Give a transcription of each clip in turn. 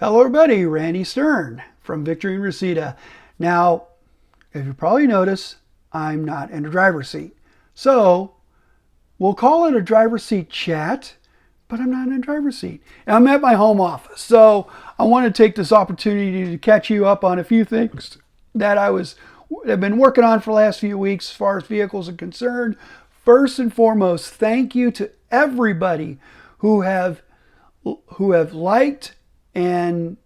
Hello everybody, Randy Stern from Victory in Reseda. Now, if you probably noticed, I'm not in the driver's seat. So, we'll call it a driver's seat chat, but I'm not in the driver's seat. And I'm at my home office. So, I want to take this opportunity to catch you up on a few things that I've been working on for the last few weeks as far as vehicles are concerned. First and foremost, thank you to everybody who have liked and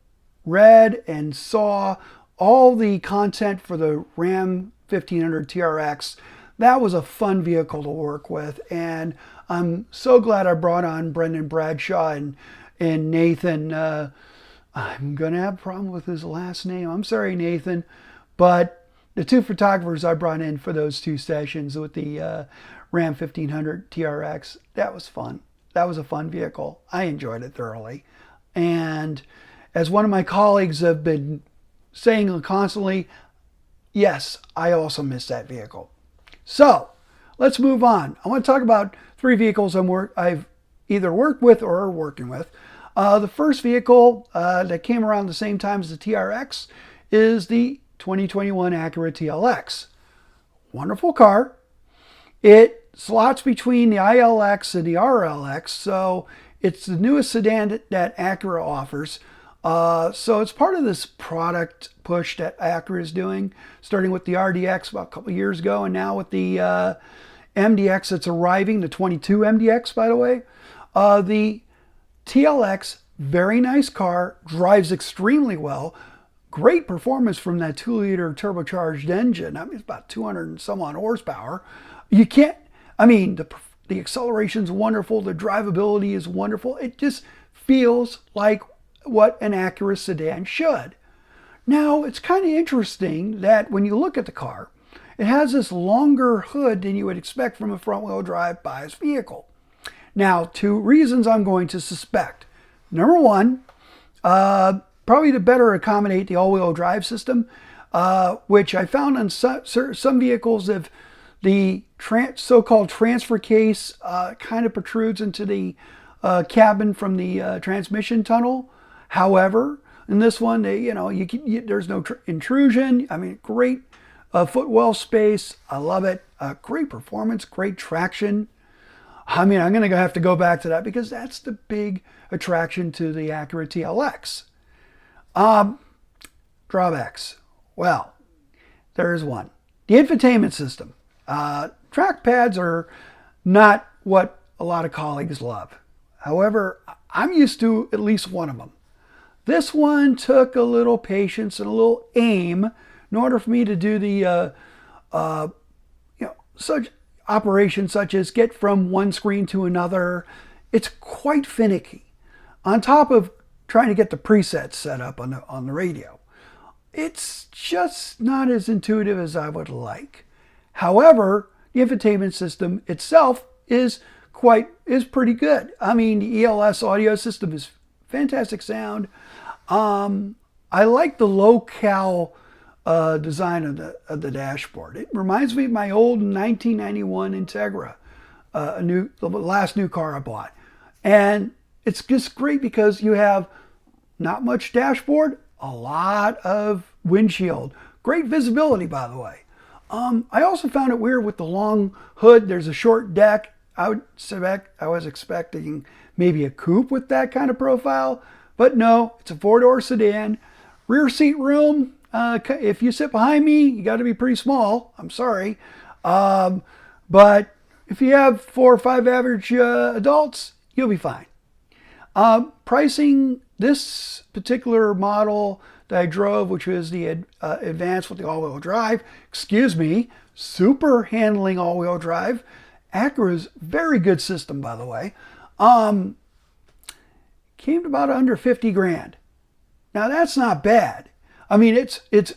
read and saw all the content for the Ram 1500 TRX. That was a fun vehicle to work with, and I'm so glad I brought on Brendan Bradshaw and Nathan. I'm going to have a problem with his last name. I'm sorry, Nathan. But the two photographers I brought in for those two sessions with the Ram 1500 TRX, that was fun. That was a fun vehicle. I enjoyed it thoroughly. And as one of my colleagues have been saying constantly, yes, I also miss that vehicle. So let's move on. I want to talk about three vehicles I've either worked with or are working with. The first vehicle that came around the same time as the TRX is the 2021 Acura TLX. Wonderful car. It slots between the ILX and the RLX, so it's the newest sedan that Acura offers. So it's part of this product push that Acura is doing, starting with the RDX about a couple of years ago, and now with the MDX that's arriving, the 22 MDX, by the way. The TLX, very nice car, drives extremely well. Great performance from that 2-liter turbocharged engine. I mean, it's about 200 and some odd horsepower. The acceleration's wonderful. The drivability is wonderful. It just feels like what an Acura sedan should. Now, it's kind of interesting that when you look at the car, it has this longer hood than you would expect from a front-wheel drive bias vehicle. Now, two reasons I'm going to suspect. Number one, probably to better accommodate the all-wheel drive system, which I found on some vehicles of the so-called transfer case kind of protrudes into the cabin from the transmission tunnel. However, in this one, there's no intrusion. I mean, great footwell space. I love it. Great performance, great traction. I mean, I'm going to have to go back to that because that's the big attraction to the Acura TLX. Drawbacks. Well, there's one. The infotainment system. Track pads are not what a lot of colleagues love. However, I'm used to at least one of them. This one took a little patience and a little aim in order for me to do the such operations such as get from one screen to another. It's quite finicky. On top of trying to get the presets set up on the radio, it's just not as intuitive as I would like. However, the infotainment system itself is pretty good. I mean, the ELS audio system is fantastic sound. I like the low-cal design of the dashboard. It reminds me of my old 1991 Integra, the last new car I bought. And it's just great because you have not much dashboard, a lot of windshield. Great visibility, by the way. I also found it weird with the long hood. There's a short deck. I was expecting maybe a coupe with that kind of profile, but no, it's a 4-door sedan. Rear seat room, if you sit behind me, you got to be pretty small. I'm sorry. But if you have 4 or 5 average adults, you'll be fine. Pricing, this particular model that I drove, which was the Advance with the all-wheel drive, super handling all-wheel drive. Acura's very good system, by the way. Came to about under 50 grand. Now that's not bad. I mean, it's if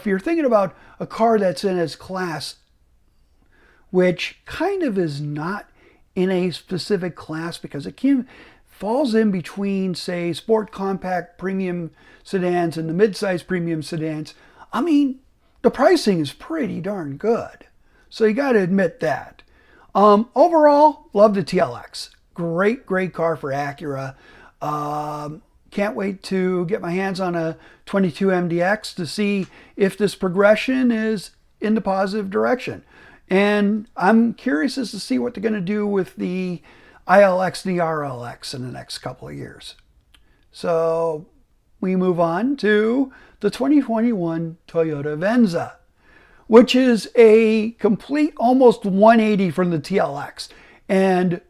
you're thinking about a car that's in its class, which kind of is not in a specific class because it falls in between, say, sport compact premium sedans and the midsize premium sedans. I mean, the pricing is pretty darn good. So you got to admit that. Overall, love the TLX. Great car for Acura. can't wait to get my hands on a 22 MDX to see if this progression is in the positive direction. And I'm curious as to see what they're going to do with the ILX and the RLX in the next couple of years. So we move on to the 2021 Toyota Venza, which is a complete almost 180 from the TLX. And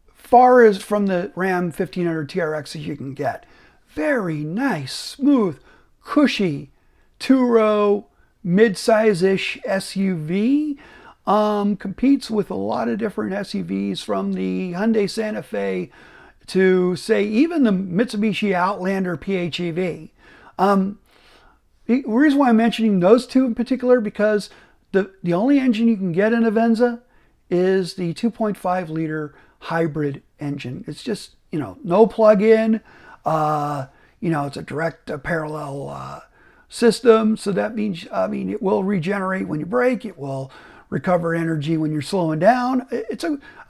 far as from the Ram 1500 TRX as you can get. Very nice, smooth, cushy, two-row, mid-size-ish SUV. Competes with a lot of different SUVs, from the Hyundai Santa Fe to, say, even the Mitsubishi Outlander PHEV. The reason why I'm mentioning those two in particular, because the only engine you can get in a Venza is the 2.5 liter hybrid engine. It's just, no plug-in. It's a direct parallel system. So that means, it will regenerate when you brake. It will recover energy when you're slowing down.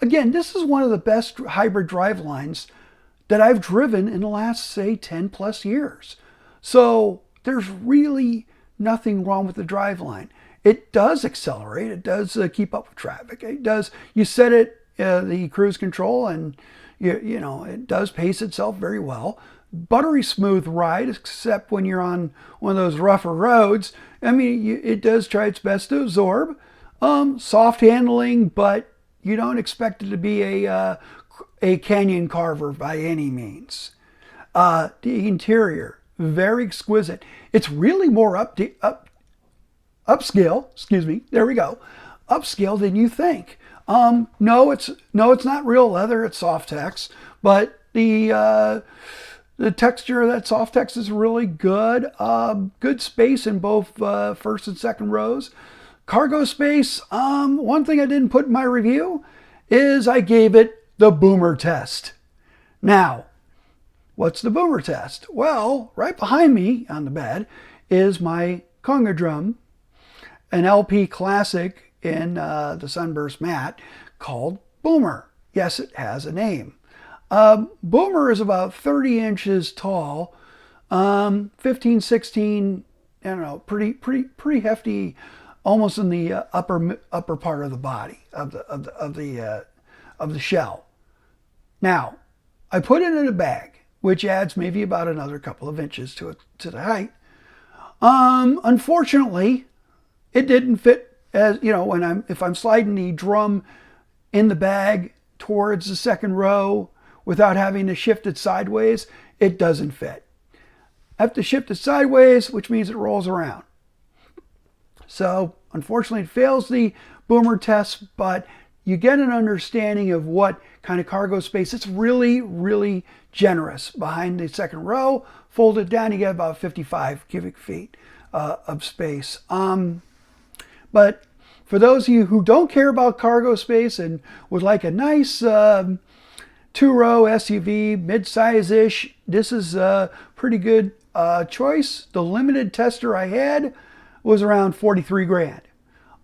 Again, this is one of the best hybrid drive lines that I've driven in the last, say, 10 plus years. So there's really nothing wrong with the drive line. It does accelerate. It does keep up with traffic. It does. You set it, the cruise control, and it does pace itself very well. Buttery smooth ride, except when you're on one of those rougher roads. It does try its best to absorb. Soft handling, but you don't expect it to be a canyon carver by any means. The interior, very exquisite. It's really more upscale. Excuse me. There we go. Upscale than you think. No, it's not real leather. It's Softex, but the texture of that Softex is really good. Good space in both first and second rows. Cargo space. One thing I didn't put in my review is I gave it the boomer test. Now, what's the boomer test? Well, right behind me on the bed is my conga drum, an LP classic in the Sunburst matte called Boomer. Yes, it has a name. Boomer is about 30 inches tall, 15, 16, pretty hefty, almost in the upper part of the body of the shell. Now, I put it in a bag, which adds maybe about another couple of inches to the height. Unfortunately, it didn't fit, as if I'm sliding the drum in the bag towards the second row without having to shift it sideways, it doesn't fit. I have to shift it sideways, which means it rolls around. So unfortunately, it fails the boomer test, but you get an understanding of what kind of cargo space. It's really, really generous behind the second row. Fold it down, you get about 55 cubic feet of space. But for those of you who don't care about cargo space and would like a nice two-row SUV, mid-size-ish, this is a pretty good choice. The limited tester I had was around 43 grand.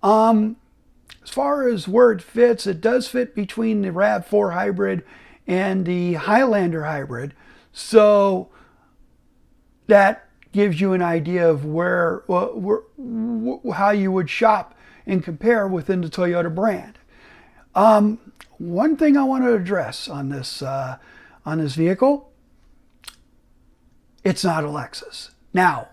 As far as where it fits, it does fit between the RAV4 hybrid and the Highlander hybrid. So that gives you an idea of how you would shop and compare within the Toyota brand. One thing I want to address on this vehicle, it's not a Lexus. Now,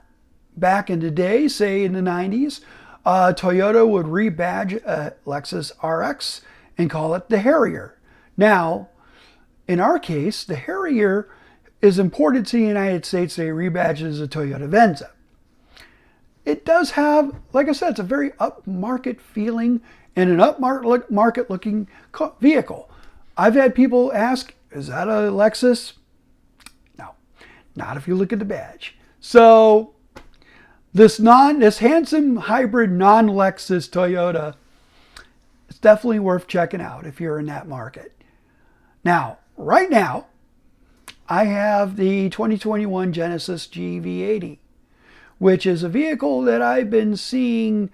back in the day, say in the 90s, Toyota would rebadge a Lexus RX and call it the Harrier. Now, in our case, the Harrier is imported to the United States. They rebadge it as a Toyota Venza. It does have, like I said, it's a very upmarket feeling and an upmarket looking vehicle. I've had people ask, is that a Lexus? No, not if you look at the badge. So this handsome hybrid non-Lexus Toyota, it's definitely worth checking out if you're in that market. Now, right now, I have the 2021 Genesis GV80, which is a vehicle that I've been seeing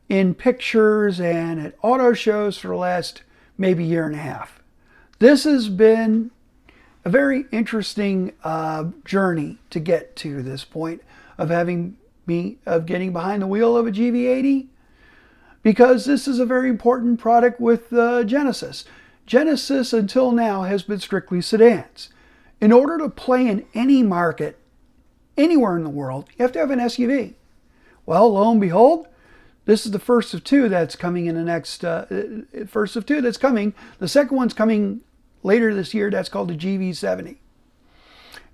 in pictures and at auto shows for the last maybe year and a half. This has been a very interesting journey to get to this point of getting behind the wheel of a GV80, because this is a very important product with Genesis. Genesis until now has been strictly sedans. In order to play in any market, anywhere in the world, you have to have an SUV. Well, lo and behold, this is the first of two that's coming in the next, first of two that's coming. The second one's coming later this year. That's called the GV70.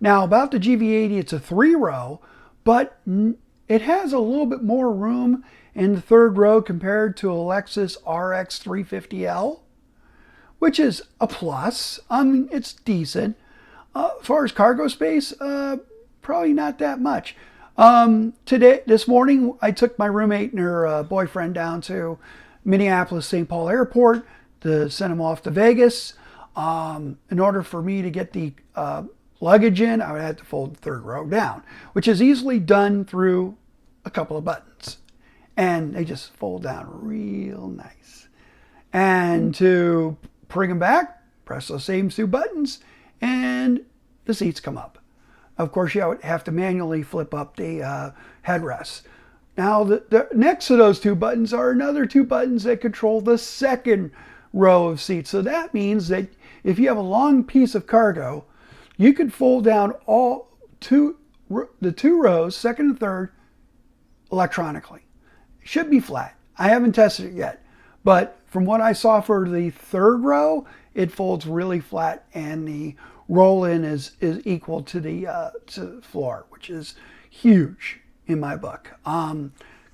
Now, about the GV80, it's a 3-row, but it has a little bit more room in the third row compared to a Lexus RX 350L, which is a plus. I mean, it's decent. As far as cargo space, probably not that much. This morning, I took my roommate and her boyfriend down to Minneapolis St. Paul Airport to send them off to Vegas. In order for me to get the luggage in, I would have to fold the third row down, which is easily done through a couple of buttons. And they just fold down real nice. And to bring them back, press those same two buttons, and the seats come up. Of course, you would have to manually flip up the headrests. Now, the next to those two buttons are another two buttons that control the second row of seats. So that means that if you have a long piece of cargo, you could fold down the two rows, second and third, electronically. It should be flat. I haven't tested it yet, but from what I saw for the third row, it folds really flat, and the roll-in is equal to the floor, which is huge in my book.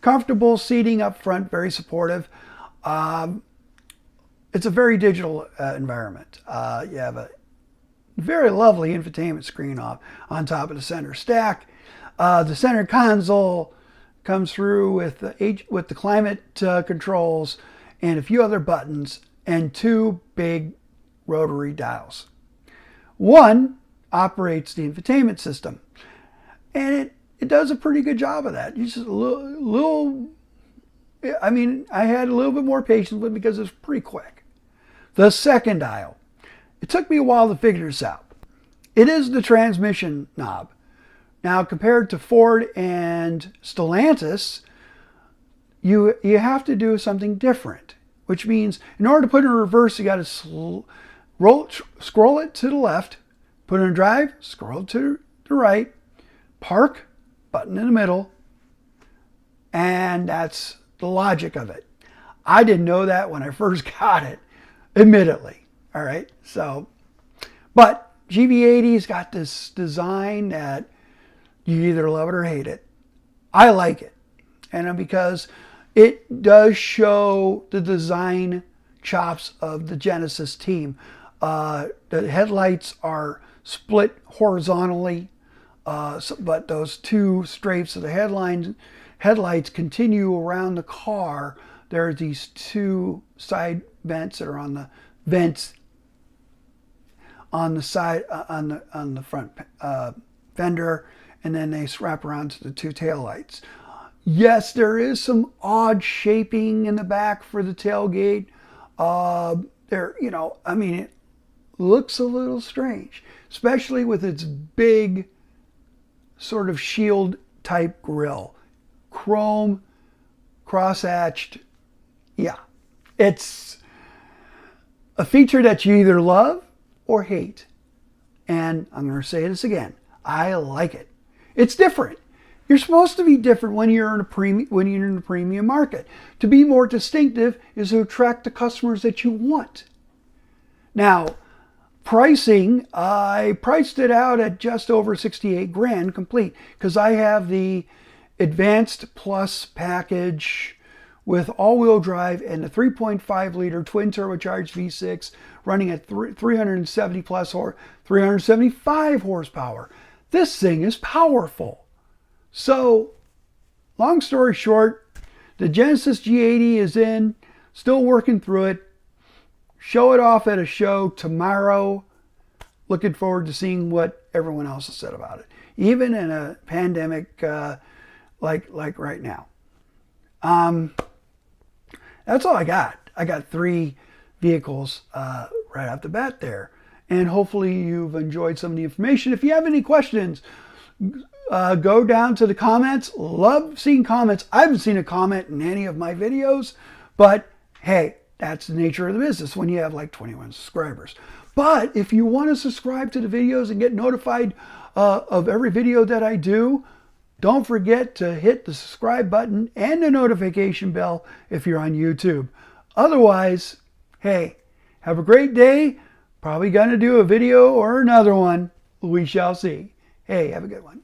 Comfortable seating up front, very supportive. It's a very digital environment. You have a very lovely infotainment screen on top of the center stack. The center console comes through with the climate controls and a few other buttons and two big rotary dials. One operates the infotainment system, and it does a pretty good job of that. It's just I had a little bit more patience with it because it's pretty quick. The second dial, it took me a while to figure this out. It is the transmission knob. Now, compared to Ford and Stellantis, you have to do something different, which means in order to put it in reverse, you got to scroll it to the left, put it in drive, scroll it to the right, park, button in the middle, and that's the logic of it. I didn't know that when I first got it, admittedly. All right, so, but GV80's got this design that you either love it or hate it. I like it, and because it does show the design chops of the Genesis team. The headlights are split horizontally, but those two stripes of the headlights continue around the car. There are these two side vents that are on the vents on the side on the front fender, and then they wrap around to the two taillights. Yes, there is some odd shaping in the back for the tailgate. It looks a little strange, especially with its big sort of shield type grille. Chrome, cross-hatched. Yeah, it's a feature that you either love or hate. And I'm going to say this again. I like it. It's different. You're supposed to be different when you're in the premium market. To be more distinctive is to attract the customers that you want. Now, pricing, I priced it out at just over 68 grand complete because I have the Advanced Plus package with all-wheel drive and the 3.5 liter twin turbocharged V6 running at 375 horsepower. This thing is powerful. So, long story short, the Genesis G80 is in, still working through it. Show it off at a show tomorrow. Looking forward to seeing what everyone else has said about it, even in a pandemic like right now. That's all I got. I got 3 vehicles right off the bat there. and hopefully you've enjoyed some of the information. If you have any questions, go down to the comments. Love seeing comments. I haven't seen a comment in any of my videos, but hey, that's the nature of the business when you have like 21 subscribers. But if you want to subscribe to the videos and get notified of every video that I do, don't forget to hit the subscribe button and the notification bell if you're on YouTube. Otherwise, hey, have a great day. Probably going to do a video or another one. We shall see. Hey, have a good one.